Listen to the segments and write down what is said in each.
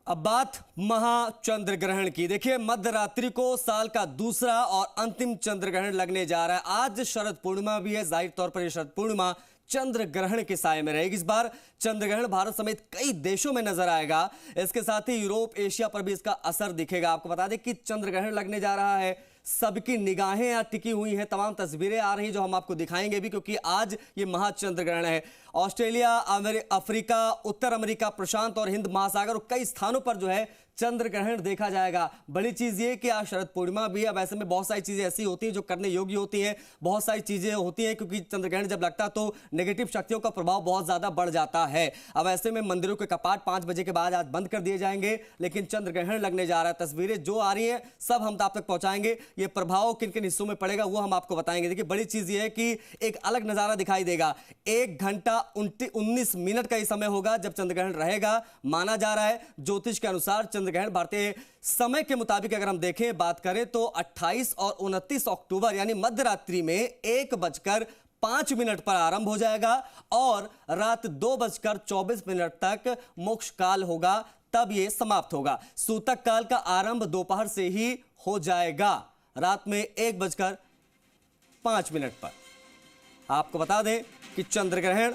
अब बात महाचंद्र ग्रहण की। देखिए, मध्य रात्रि को साल का दूसरा और अंतिम चंद्र ग्रहण लगने जा रहा है। आज शरद पूर्णिमा भी है। जाहिर तौर पर यह शरद पूर्णिमा चंद्र ग्रहण के साए में रहेगी। इस बार चंद्र ग्रहण भारत समेत कई देशों में नजर आएगा। इसके साथ ही यूरोप, एशिया पर भी इसका असर दिखेगा। आपको बता दें कि चंद्र ग्रहण लगने जा रहा है। सबकी निगाहें यहां टिकी हुई हैं, तमाम तस्वीरें आ रही जो हम आपको दिखाएंगे भी, क्योंकि आज ये महाचंद्र ग्रहण है। ऑस्ट्रेलिया, अफ्रीका, उत्तर अमेरिका, प्रशांत और हिंद महासागर और कई स्थानों पर जो है चंद्र ग्रहण देखा जाएगा। बड़ी चीज ये कि आज शरद पूर्णिमा भी है। अब ऐसे में बहुत सारी चीजें ऐसी होती हैं जो करने योग्य होती हैं, बहुत सारी चीजें होती हैं, क्योंकि चंद्र ग्रहण जब लगता तो नेगेटिव शक्तियों का प्रभाव बहुत ज्यादा बढ़ जाता है। अब ऐसे में मंदिरों के कपाट 5 बजे के बाद आज बंद कर दिए जाएंगे, लेकिन चंद्र ग्रहण लगने जा रहा है। तस्वीरें जो आ रही हैं सब हम आप तक पहुंचाएंगे। ये प्रभाव किन किन हिस्सों में पड़ेगा वो हम आपको बताएंगे। देखिए, बड़ी चीज ये है कि एक अलग नजारा दिखाई देगा। 1 घंटा 19 मिनट का ये समय होगा जब चंद्र ग्रहण रहेगा। माना जा रहा है ज्योतिष के अनुसार चंद्र ग्रहण भारतीय समय के मुताबिक अगर हम देखें, बात करें तो 28 और 29 अक्टूबर यानी मध्य रात्रि में 1:05 पर आरंभ हो जाएगा और रात 2:24 तक मोक्ष काल होगा, तब यह समाप्त होगा। सूतक काल का आरंभ दोपहर से ही हो जाएगा, रात में 1:05 पर। आपको बता दें कि चंद्र ग्रहण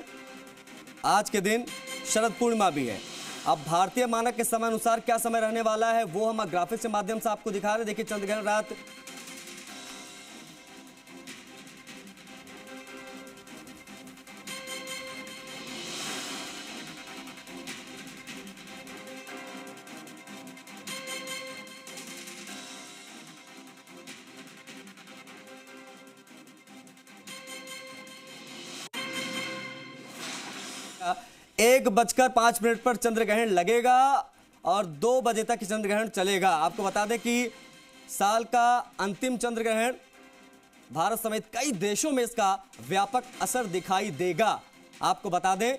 आज के दिन शरद पूर्णिमा भी है। अब भारतीय मानक के समय अनुसार क्या समय रहने वाला है वो हम ग्राफिक्स के माध्यम से आपको दिखा रहे हैं। देखिए, चंद्र ग्रहण रात 1:05 पर चंद्र ग्रहण लगेगा और 2 बजे तक चंद्र ग्रहण चलेगा। आपको बता दें कि साल का अंतिम चंद्र ग्रहण भारत समेत कई देशों में इसका व्यापक असर दिखाई देगा। आपको बता दें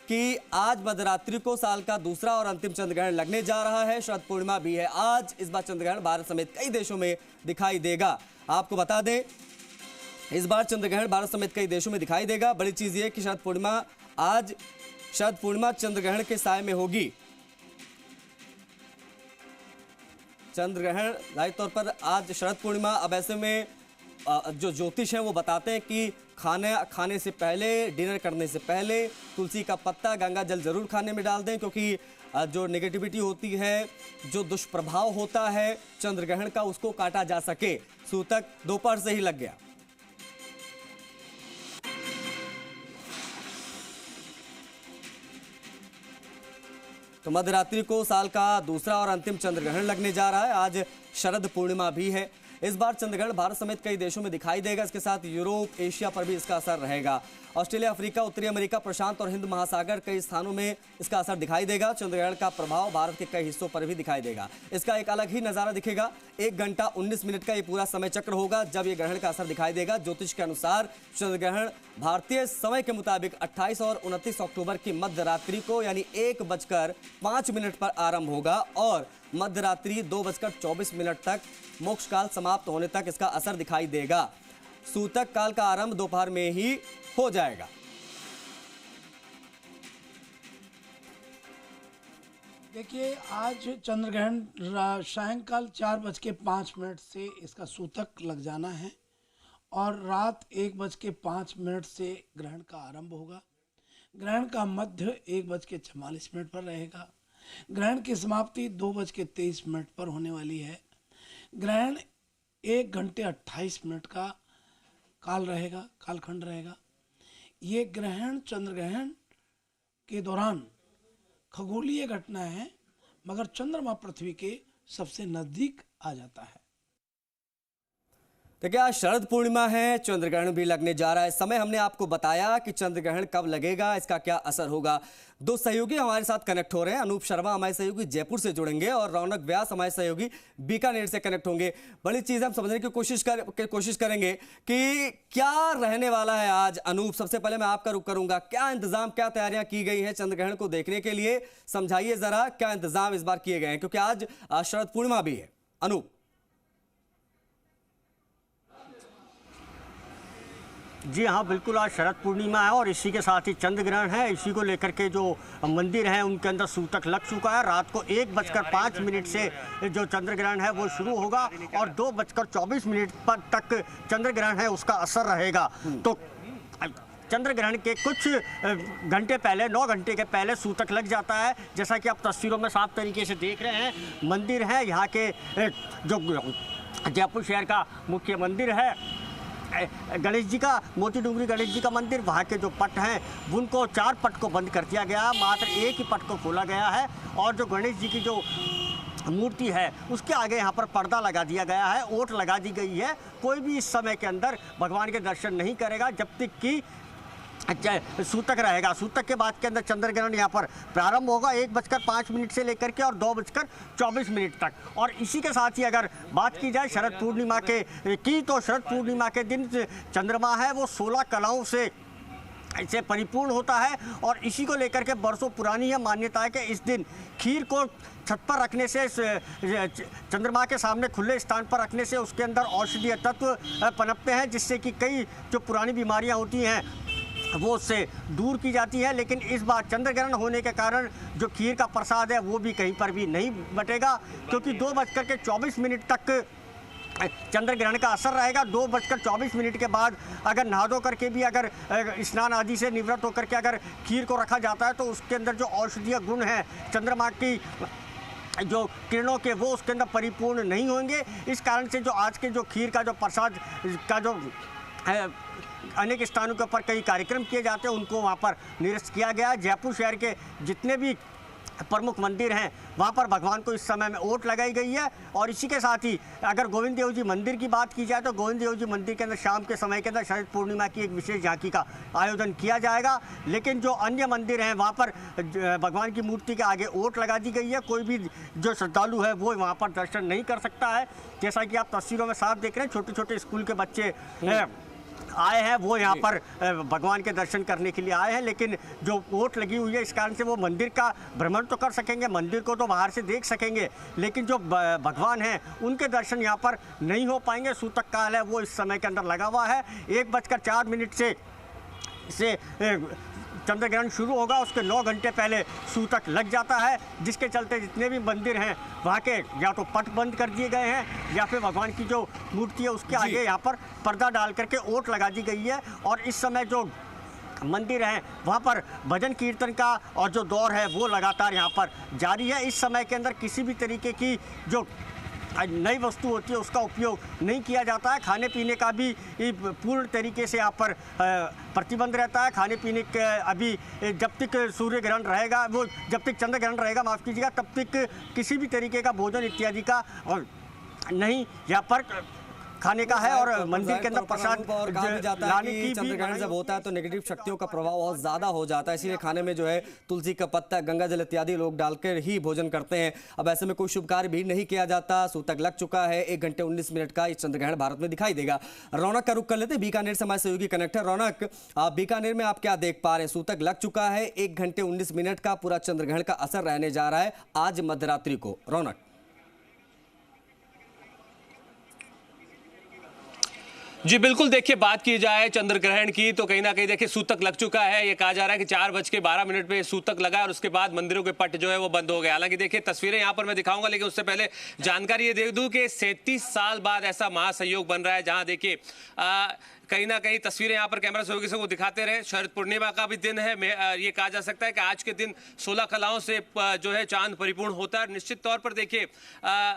कि आज मध्यरात्रि को साल का दूसरा और अंतिम चंद्र ग्रहण लगने जा रहा है। शरद पूर्णिमा भी है आज। इस बार चंद्र ग्रहण भारत समेत कई देशों में दिखाई देगा। आपको बता दें इस बार चंद्र ग्रहण भारत समेत कई देशों में दिखाई देगा। बड़ी चीज यह कि शरद पूर्णिमा चंद्र ग्रहण के साए में होगी। चंद्र ग्रहण जाहिर तौर पर आज शरद पूर्णिमा। अब ऐसे में जो ज्योतिष हैं वो बताते हैं कि खाने से पहले, डिनर करने से पहले तुलसी का पत्ता, गंगा जल जरूर खाने में डाल दें, क्योंकि जो नेगेटिविटी होती है, जो दुष्प्रभाव होता है चंद्र ग्रहण का, उसको काटा जा सके। सूतक दोपहर से ही लग गया। तो मध्यरात्रि को साल का दूसरा और अंतिम चंद्र ग्रहण लगने जा रहा है। आज शरद पूर्णिमा भी है। इस बार चंद्र ग्रहण भारत समेत कई देशों में दिखाई देगा। इसके साथ यूरोप, एशिया पर भी इसका असर रहेगा। ऑस्ट्रेलिया, अफ्रीका, उत्तरी अमेरिका, प्रशांत और हिंद महासागर कई स्थानों में इसका असर दिखाई देगा। चंद्र ग्रहण का प्रभाव भारत के कई हिस्सों पर भी दिखाई देगा। इसका एक अलग ही नजारा दिखेगा। 1 घंटा 19 मिनट का ये पूरा समय चक्र होगा जब ये ग्रहण का असर दिखाई देगा। ज्योतिष के अनुसार चंद्र ग्रहण भारतीय समय के मुताबिक 28 और 29 अक्टूबर की मध्य रात्रि को यानी 1:05 पर आरंभ होगा और मध्य रात्रि 2:24 तक मोक्ष काल समाप्त होने तक इसका असर दिखाई देगा। सूतक काल का आरंभ दोपहर में ही हो जाएगा। देखिए, आज चंद्र ग्रहण सायंकाल 4:05 से इसका सूतक लग जाना है और रात 1:05 से ग्रहण का आरंभ होगा। ग्रहण का मध्य 1:44 पर रहेगा। ग्रहण की समाप्ति 2:23 पर होने वाली है। ग्रहण 1 घंटे 28 मिनट का कालखंड रहेगा। ये ग्रहण चंद्र ग्रहण के दौरान खगोलीय घटना है, मगर चंद्रमा पृथ्वी के सबसे नजदीक आ जाता है। तो क्या शरद पूर्णिमा है, चंद्र ग्रहण भी लगने जा रहा है। समय हमने आपको बताया कि चंद्र ग्रहण कब लगेगा, इसका क्या असर होगा। 2 सहयोगी हमारे साथ कनेक्ट हो रहे हैं। अनूप शर्मा हमारे सहयोगी जयपुर से जुड़ेंगे और रौनक व्यास हमारे सहयोगी बीकानेर से कनेक्ट होंगे। बड़ी चीज हम समझने की कोशिश करेंगे कि क्या रहने वाला है आज। अनूप, सबसे पहले मैं आपका रुख करूंगा। क्या इंतजाम, क्या तैयारियां की गई हैं चंद्र ग्रहण को देखने के लिए? समझाइए जरा, क्या इंतजाम इस बार किए गए हैं, क्योंकि आज शरद पूर्णिमा भी है। अनूप जी हाँ, बिल्कुल। आज शरद पूर्णिमा है और इसी के साथ ही चंद्र ग्रहण है। इसी को लेकर के जो मंदिर हैं उनके अंदर सूतक लग चुका है। रात को 1:05 से जो चंद्र ग्रहण है वो शुरू होगा और 2:24 पर तक चंद्र ग्रहण है उसका असर रहेगा। तो चंद्र ग्रहण के कुछ घंटे पहले, 9 घंटे के पहले सूतक लग जाता है। जैसा कि आप तस्वीरों में साफ तरीके से देख रहे हैं, मंदिर है यहाँ के, जो जयपुर शहर का मुख्य मंदिर है गणेश जी का, मोती डूंगरी गणेश जी का मंदिर, वहाँ के जो पट हैं उनको 4 पट को बंद कर दिया गया, मात्र एक ही पट को खोला गया है। और जो गणेश जी की जो मूर्ति है उसके आगे यहाँ पर पर्दा लगा दिया गया है, ओट लगा दी गई है। कोई भी इस समय के अंदर भगवान के दर्शन नहीं करेगा जब तक कि सूतक रहेगा। सूतक के बाद के अंदर चंद्र ग्रहण यहाँ पर प्रारंभ होगा 1:05 से लेकर के और 2:24 तक। और इसी के साथ ही अगर बात की जाए शरद पूर्णिमा की तो शरद पूर्णिमा के दिन चंद्रमा है वो 16 कलाओं से परिपूर्ण होता है। और इसी को लेकर के बरसों पुरानी यह मान्यता है कि इस दिन खीर को छत पर रखने से, चंद्रमा के सामने खुले स्थान पर रखने से उसके अंदर औषधीय तत्व पनपते हैं, जिससे कि कई जो पुरानी बीमारियां होती हैं वो उससे दूर की जाती है। लेकिन इस बार चंद्र ग्रहण होने के कारण जो खीर का प्रसाद है वो भी कहीं पर भी नहीं बटेगा, क्योंकि 2:24 तक चंद्र ग्रहण का असर रहेगा। 2:24 के बाद अगर नहा धो करके भी अगर स्नान आदि से निवृत्त होकर के अगर खीर को रखा जाता है तो उसके अंदर जो औषधीय गुण है चंद्रमा की जो किरणों के वो उसके अंदर परिपूर्ण नहीं होंगे। इस कारण से जो आज के जो खीर का जो प्रसाद का जो अनेक स्थानों के ऊपर कई कार्यक्रम किए जाते हैं उनको वहाँ पर निरस्त किया गया। जयपुर शहर के जितने भी प्रमुख मंदिर हैं वहाँ पर भगवान को इस समय में ओट लगाई गई है। और इसी के साथ ही अगर गोविंद देव जी मंदिर की बात की जाए तो गोविंद देव जी मंदिर के अंदर शाम के समय के अंदर शरद पूर्णिमा की एक विशेष झांकी का आयोजन किया जाएगा। लेकिन जो अन्य मंदिर हैं वहाँ पर भगवान की मूर्ति के आगे ओट लगा दी गई है, कोई भी जो श्रद्धालु है वो वहाँ पर दर्शन नहीं कर सकता है। जैसा कि आप तस्वीरों में साफ देख रहे हैं, छोटे छोटे स्कूल के बच्चे आए हैं वो यहाँ पर भगवान के दर्शन करने के लिए आए हैं। लेकिन जो ओट लगी हुई है इस कारण से वो मंदिर का भ्रमण तो कर सकेंगे, मंदिर को तो बाहर से देख सकेंगे, लेकिन जो भगवान हैं उनके दर्शन यहाँ पर नहीं हो पाएंगे। सूतक काल है वो इस समय के अंदर लगा हुआ है। 1:04 से चंद्र ग्रहण शुरू होगा, उसके 9 घंटे पहले सूतक लग जाता है, जिसके चलते जितने भी मंदिर हैं वहाँ के या तो पट बंद कर दिए गए हैं या फिर भगवान की जो मूर्ति है उसके आगे यहाँ पर पर्दा डाल करके ओट लगा दी गई है। और इस समय जो मंदिर हैं वहाँ पर भजन कीर्तन का और जो दौर है वो लगातार यहाँ पर जारी है। इस समय के अंदर किसी भी तरीके की जो नई वस्तु होती है उसका उपयोग नहीं किया जाता है। खाने पीने का भी पूर्ण तरीके से यहाँ पर प्रतिबंध रहता है। खाने पीने के अभी जब तक सूर्य ग्रहण रहेगा, वो जब तक चंद्र ग्रहण रहेगा माफ़ कीजिएगा, तब तक किसी भी तरीके का भोजन इत्यादि का और नहीं यहाँ पर खाने का है। और मंदिर के अंदर प्रसाद और कहा भी जाता है कि चंद्र ग्रहण जब होता है तो नेगेटिव शक्तियों का प्रभाव बहुत ज्यादा हो जाता है, इसीलिए खाने में जो है तुलसी का पत्ता, गंगा जल इत्यादि लोग डालकर ही भोजन करते हैं। अब ऐसे में कोई शुभ कार्य भी नहीं किया जाता। सूतक लग चुका है, 1:19 का ये चंद्र ग्रहण भारत में दिखाई देगा। रौनक का रुख कर लेते हैं, बीकानेर से हमारे सहयोगी कनेक्टर रौनक, बीकानेर में आप क्या देख पा रहे हैं? सूतक लग चुका है, 1:19 का पूरा चंद्र ग्रहण का असर रहने जा रहा है आज मध्यरात्रि को। रौनक जी बिल्कुल, देखिए बात की जाए चंद्र ग्रहण की तो कहीं ना कहीं देखिए सूतक लग चुका है। ये कहा जा रहा है कि 4:12 पे सूतक लगा और उसके बाद मंदिरों के पट जो है वो बंद हो गए। हालांकि देखिए तस्वीरें यहाँ पर मैं दिखाऊंगा, लेकिन उससे पहले जानकारी ये दे दूं कि 37 साल बाद ऐसा महासंयोग बन रहा है जहां देखिए कहीं ना कहीं तस्वीरें यहाँ पर कैमरा सहयोगी से वो दिखाते रहे। शरद पूर्णिमा का भी दिन है। ये कहा जा सकता है कि आज के दिन 16 कलाओं से जो है चांद परिपूर्ण होता है। निश्चित तौर पर देखिए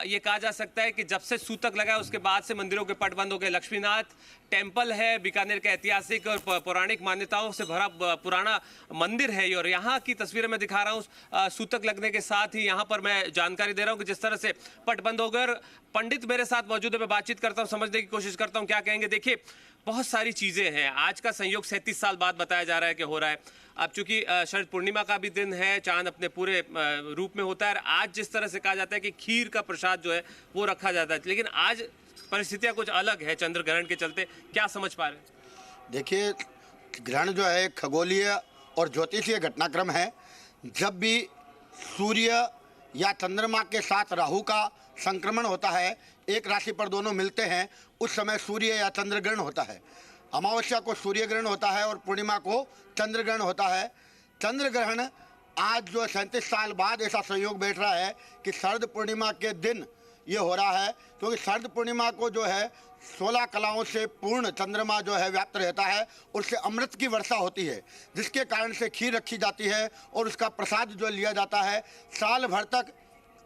ये कहा जा सकता है कि जब से सूतक लगा उसके बाद से मंदिरों के पट बंद हो गए। लक्ष्मीनाथ टेम्पल है बीकानेर का ऐतिहासिक और पौराणिक मान्यताओं से भरा पुराना मंदिर है और यहाँ की तस्वीरें मैं दिखा रहा हूँ। सूतक लगने के साथ ही यहाँ पर मैं जानकारी दे रहा हूँ कि जिस तरह से पट बंद हो गए। पंडित मेरे साथ मौजूद है, मैं बातचीत करता हूँ, समझने की कोशिश करता हूँ क्या कहेंगे। देखिए बहुत सारी चीजें हैं। आज का संयोग 37 साल बाद बताया जा रहा है कि हो रहा है। अब चूंकि शरद पूर्णिमा का भी दिन है, चांद अपने पूरे रूप में होता है। आज जिस तरह से कहा जाता है कि खीर का प्रसाद जो है वो रखा जाता है, लेकिन आज परिस्थितियां कुछ अलग है चंद्र ग्रहण के चलते। क्या समझ पा रहे हैं? देखिए ग्रहण जो है खगोलीय और ज्योतिषीय घटनाक्रम है। जब भी सूर्य या चंद्रमा के साथ राहु का संक्रमण होता है, एक राशि पर दोनों मिलते हैं, उस समय सूर्य या चंद्र ग्रहण होता है। अमावस्या को सूर्य ग्रहण होता है और पूर्णिमा को चंद्र ग्रहण होता है। चंद्र ग्रहण आज जो 37 साल बाद ऐसा संयोग बैठ रहा है कि शरद पूर्णिमा के दिन ये हो रहा है, क्योंकि शरद पूर्णिमा को जो है 16 कलाओं से पूर्ण चंद्रमा जो है व्याप्त रहता है, उससे अमृत की वर्षा होती है, जिसके कारण से खीर रखी जाती है और उसका प्रसाद जो लिया जाता है। साल भर तक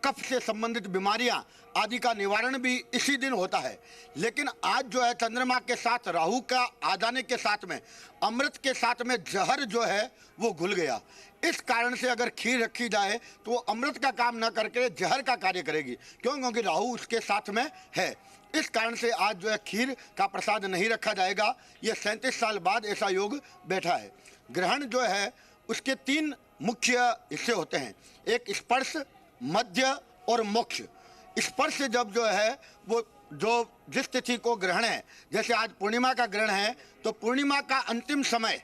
कफ से संबंधित बीमारियां आदि का निवारण भी इसी दिन होता है। लेकिन आज जो है चंद्रमा के साथ राहु का आ जाने के साथ में अमृत के साथ में जहर जो है वो घुल गया। इस कारण से अगर खीर रखी जाए तो वो अमृत का काम न करके जहर का कार्य करेगी, क्यों? क्योंकि राहु उसके साथ में है। इस कारण से आज जो है खीर का प्रसाद नहीं रखा जाएगा। ये 37 साल बाद ऐसा योग बैठा है। ग्रहण जो है उसके 3 मुख्य हिस्से होते हैं, एक स्पर्श, मध्य और मोक्ष। स्पर्श जब जो है वो जो जिस तिथि को ग्रहण है, जैसे आज पूर्णिमा का ग्रहण है तो पूर्णिमा का अंतिम समय,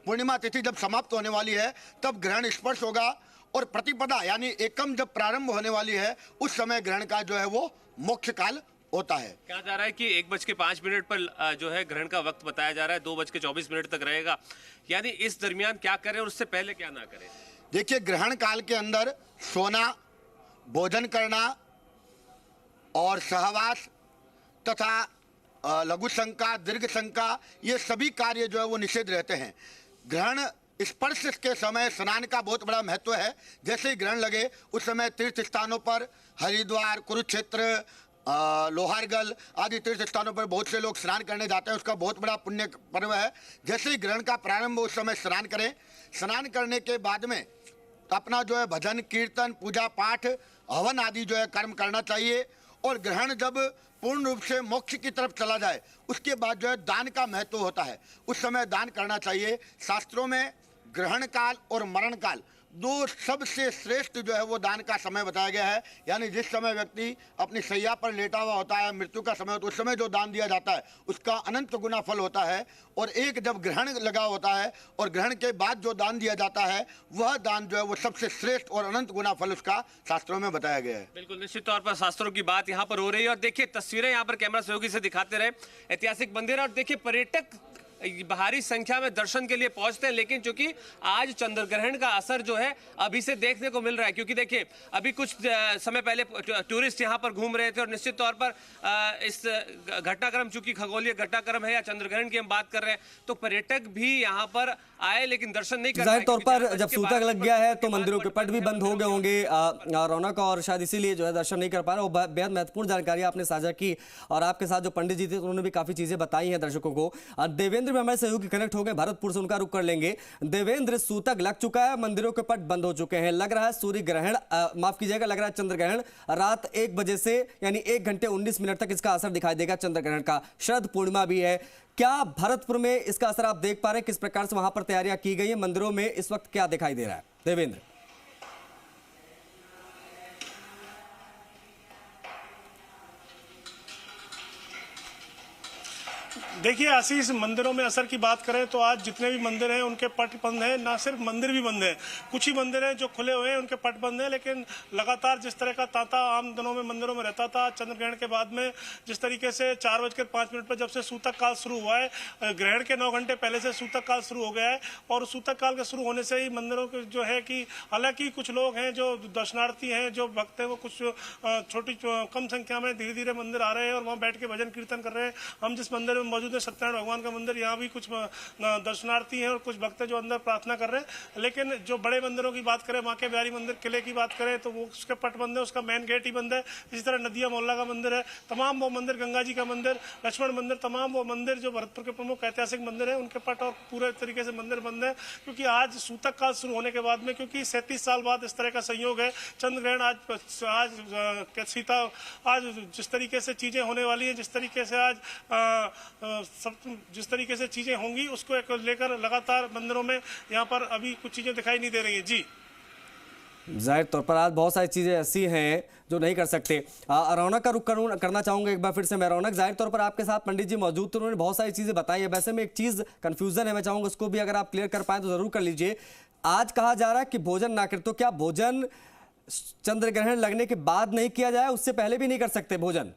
पूर्णिमा तिथि जब समाप्त होने वाली है तब ग्रहण स्पर्श होगा, और प्रतिपदा यानी एकम जब प्रारंभ होने वाली है उस समय ग्रहण का जो है वो मोक्ष काल होता है। कहा जा रहा है कि 1:05 पर जो है ग्रहण का वक्त बताया जा रहा है, 2:24 तक रहेगा, यानी इस दरमियान क्या करें और उससे पहले क्या ना करें? देखिए, ग्रहण काल के अंदर सोना, भोजन करना और सहवास तथा लघु शंका, दीर्घ शंका, ये सभी कार्य जो है वो निषेध रहते हैं। ग्रहण स्पर्श के समय स्नान का बहुत बड़ा महत्व है। जैसे ही ग्रहण लगे उस समय तीर्थ स्थानों पर, हरिद्वार, कुरुक्षेत्र, लोहारगल आदि तीर्थ स्थानों पर बहुत से लोग स्नान करने जाते हैं। उसका बहुत बड़ा पुण्य पर्व है। जैसे ही ग्रहण का प्रारंभ हो उस समय स्नान करें। स्नान करने के बाद में अपना जो है भजन, कीर्तन, पूजा पाठ, हवन आदि जो है कर्म करना चाहिए। और ग्रहण जब पूर्ण रूप से मोक्ष की तरफ चला जाए उसके बाद जो है दान का महत्व होता है, उस समय दान करना चाहिए। शास्त्रों में ग्रहण काल और मरण काल 2 सबसे श्रेष्ठ जो है वो दान का समय बताया गया है। यानी जिस समय व्यक्ति अपनी शैया पर लेटा हुआ होता है, मृत्यु का समय होता है, उस समय जो दान दिया जाता है उसका अनंत गुना फल होता है। और एक जब ग्रहण लगा होता है और ग्रहण के बाद जो दान दिया जाता है वह दान जो है वो सबसे श्रेष्ठ और अनंत गुना फल उसका शास्त्रों में बताया गया है। बिल्कुल, निश्चित तौर पर शास्त्रों की बात यहाँ पर हो रही है। और देखिए तस्वीरें यहाँ पर कैमरा सहयोगी से दिखाते रहे, ऐतिहासिक मंदिर। और देखिए पर्यटक भारी संख्या में दर्शन के लिए पहुंचते हैं, लेकिन चूंकि आज चंद्र ग्रहण का असर जो है अभी से देखने को मिल रहा है, क्योंकि देखिए अभी कुछ समय पहले टूरिस्ट यहां पर घूम रहे थे और निश्चित तौर पर इस घटनाक्रम, चूंकि खगोलीय घटनाक्रम है या चंद्र ग्रहण की हम बात कर रहे हैं, तो पर्यटक भी यहां पर आए लेकिन दर्शन नहीं कर जाहिर तौर पर जब सूतक लग गया है तो मंदिरों के पट भी बंद हो गए होंगे रौनक, और शायद इसीलिए जो है दर्शन नहीं कर पा रहे। और बेहद महत्वपूर्ण जानकारी आपने साझा की, और आपके साथ जो पंडित जी थे उन्होंने भी काफी चीजें बताई हैं दर्शकों को। देवेंद्र में हमारे सहयोगी कनेक्ट हो गए भरतपुर से, उनका रुख कर लेंगे। देवेंद्र, सूतक लग चुका है, मंदिरों के पट बंद हो चुके हैं, लग रहा है सूर्य ग्रहण, माफ कीजिएगा, लग रहा है चंद्र ग्रहण रात 1 बजे से यानी 1 घंटे 19 मिनट तक इसका असर दिखाई देगा चंद्र ग्रहण का। शरद पूर्णिमा भी है, क्या भरतपुर में इसका असर आप देख पा रहे हैं? किस प्रकार से वहां पर तैयारियां की गई है? मंदिरों में इस वक्त क्या दिखाई दे रहा है देवेंद्र? देखिए आशीष, मंदिरों में असर की बात करें तो आज जितने भी मंदिर हैं उनके पट बंद हैं। ना सिर्फ मंदिर भी बंद हैं, कुछ ही मंदिर हैं जो खुले हुए हैं उनके पट बंद हैं। लेकिन लगातार जिस तरह का तांता आम दिनों में मंदिरों में रहता था, चंद्र ग्रहण के बाद में जिस तरीके से 4:05 पर जब से सूतक काल शुरू हुआ है, ग्रहण के 9 घंटे पहले से सूतक काल शुरू हो गया है। और सूतक काल के शुरू होने से ही मंदिरों के जो है कि हालांकि कुछ लोग हैं जो दर्शनार्थी हैं, जो भक्त हैं, वो कुछ छोटी कम संख्या में धीरे धीरे मंदिर आ रहे हैं और वहाँ बैठ के भजन कीर्तन कर रहे हैं। हम जिस मंदिर में मौजूद सत्यनारायण भगवान का मंदिर, यहाँ भी कुछ दर्शनार्थी हैं और कुछ भक्त जो अंदर प्रार्थना कर रहे हैं। लेकिन जो बड़े मंदिरों की बात करें, माँ के बिहारी मंदिर किले की बात करें तो वो उसके पट बंद है, उसका मेन गेट ही बंद है। इसी तरह नदिया मोहल्ला का मंदिर है, तमाम वो मंदिर, गंगा जी का मंदिर, लक्ष्मण मंदिर, तमाम वो मंदिर जो भरतपुर के प्रमुख ऐतिहासिक मंदिर है उनके पट और पूरे तरीके से मंदिर बंद है। क्योंकि आज सूतक काल शुरू होने के बाद में, क्योंकि 37 साल बाद इस तरह का संयोग है, चंद्र ग्रहण आज सीता, आज जिस तरीके से चीजें होने वाली है, जिस तरीके से आज जिस तरीके से चीजें होंगी उसको लेकर लगातार मंदिरों में यहाँ पर अभी कुछ चीजें दिखाई नहीं दे रही है। जी, जाहिर तौर पर आज बहुत सारी चीजें ऐसी हैं जो नहीं कर सकते। रौनक का रुख करना चाहूंगा एक बार फिर से मैं। रौनक, जाहिर तौर पर आपके साथ पंडित जी मौजूद थे, उन्होंने बहुत सारी चीजें बताई है। वैसे में एक चीज कंफ्यूजन है, मैं चाहूंगा उसको भी अगर आप क्लियर कर पाए तो जरूर कर लीजिए। आज कहा जा रहा है कि भोजन ना करें, तो क्या भोजन चंद्र ग्रहण लगने के बाद नहीं किया जाए, उससे पहले भी नहीं कर सकते भोजन?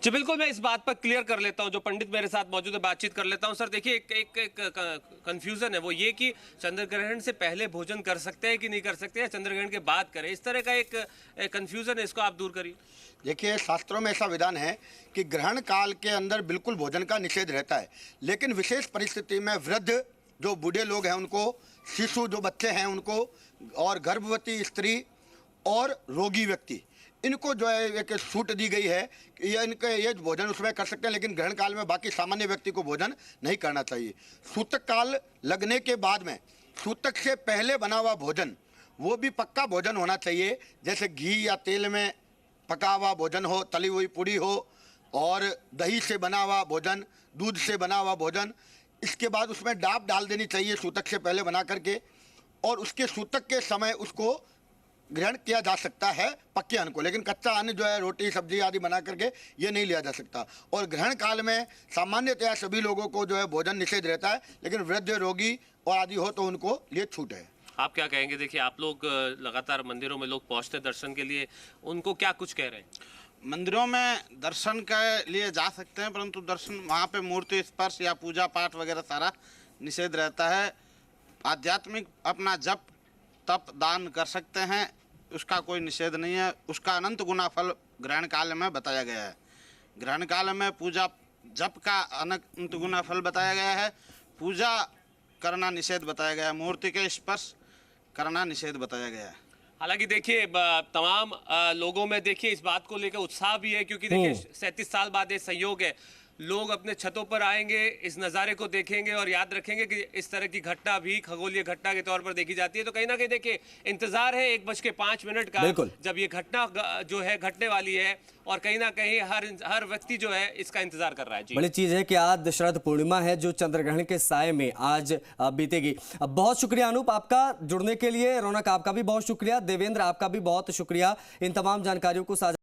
जी बिल्कुल, मैं इस बात पर क्लियर कर लेता हूं, जो पंडित मेरे साथ मौजूद है बातचीत कर लेता हूं। सर देखिए, एक कंफ्यूजन है, वो ये कि चंद्र ग्रहण से पहले भोजन कर सकते हैं कि नहीं कर सकते, या चंद्र ग्रहण के बाद करें, इस तरह का एक कंफ्यूजन है, इसको आप दूर करिए। देखिए, शास्त्रों में ऐसा विधान है कि ग्रहण काल के अंदर बिल्कुल भोजन का निषेध रहता है, लेकिन विशेष परिस्थिति में वृद्ध जो बूढ़े लोग हैं उनको, शिशु जो बच्चे हैं उनको, और गर्भवती स्त्री और रोगी व्यक्ति, इनको जो है एक छूट दी गई है कि ये भोजन उसमें कर सकते हैं, लेकिन ग्रहण काल में बाकी सामान्य व्यक्ति को भोजन नहीं करना चाहिए। सूतक काल लगने के बाद में सूतक से पहले बना हुआ भोजन, वो भी पक्का भोजन होना चाहिए, जैसे घी या तेल में पका हुआ भोजन हो, तली हुई पूड़ी हो, और दही से बना हुआ भोजन, दूध से बना हुआ भोजन। इसके बाद उसमें डाब डाल देनी चाहिए सूतक से पहले बना करके, और उसके सूतक के समय उसको ग्रहण किया जा सकता है पक्के अन्न को, लेकिन कच्चा अन्न जो है रोटी सब्जी आदि बना करके ये नहीं लिया जा सकता। और ग्रहण काल में सामान्यतया सभी लोगों को जो है भोजन निषेध रहता है, लेकिन वृद्ध रोगी और आदि हो तो उनको लिए छूट है। आप क्या कहेंगे? देखिए, आप लोग लगातार मंदिरों में लोग पहुंचते दर्शन के लिए, उनको क्या कुछ कह रहे हैं? मंदिरों में दर्शन के लिए जा सकते हैं, परंतु दर्शन वहाँ पे मूर्ति स्पर्श या पूजा पाठ वगैरह सारा निषेध रहता है। आध्यात्मिक अपना जप तप दान कर सकते हैं, उसका कोई निषेध नहीं है। उसका अनंत गुना फल ग्रहण काल में बताया गया है। ग्रहण काल में पूजा जप का अनंत गुना फल बताया गया है। पूजा करना निषेध बताया गया है, मूर्ति के स्पर्श करना निषेध बताया गया है। हालांकि देखिए, तमाम लोगों में देखिए इस बात को लेकर उत्साह भी है, क्योंकि देखिए 37 साल बाद ये संयोग है, लोग अपने छतों पर आएंगे, इस नज़ारे को देखेंगे और याद रखेंगे कि इस तरह की घटना भी खगोलीय घटना के तौर पर देखी जाती है। तो कहीं ना कहीं देखिए इंतजार है 1:05 का, जब ये घटना जो है घटने वाली है, और कहीं ना कहीं हर व्यक्ति जो है इसका इंतजार कर रहा है। जी, बड़ी चीज है कि आज शरद पूर्णिमा है, जो चंद्र ग्रहण के साये में आज बीतेगी। बहुत शुक्रिया अनूप आपका जुड़ने के लिए, रौनक आपका भी बहुत शुक्रिया, देवेंद्र आपका भी बहुत शुक्रिया इन तमाम जानकारियों को साझा